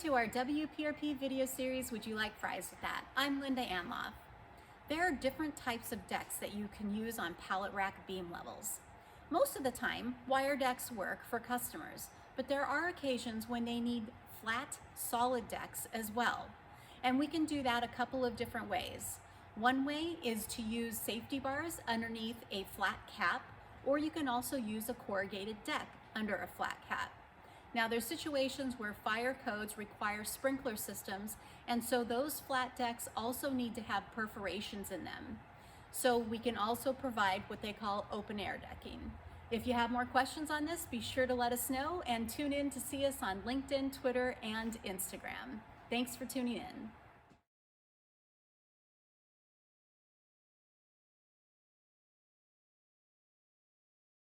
to our WPRP video series, Would You Like Fries with That? I'm Linda Anlauf. There are different types of decks that you can use on pallet rack beam levels. Most of the time, wire decks work for customers, but there are occasions when they need flat, solid decks as well. And we can do that a couple of different ways. One way is to use safety bars underneath a flat cap, or you can also use a corrugated deck under a flat cap. Now, there's situations where fire codes require sprinkler systems, and so those flat decks also need to have perforations in them. So we can also provide what they call open air decking. If you have more questions on this, be sure to let us know and tune in to see us on LinkedIn, Twitter, and Instagram. Thanks for tuning in.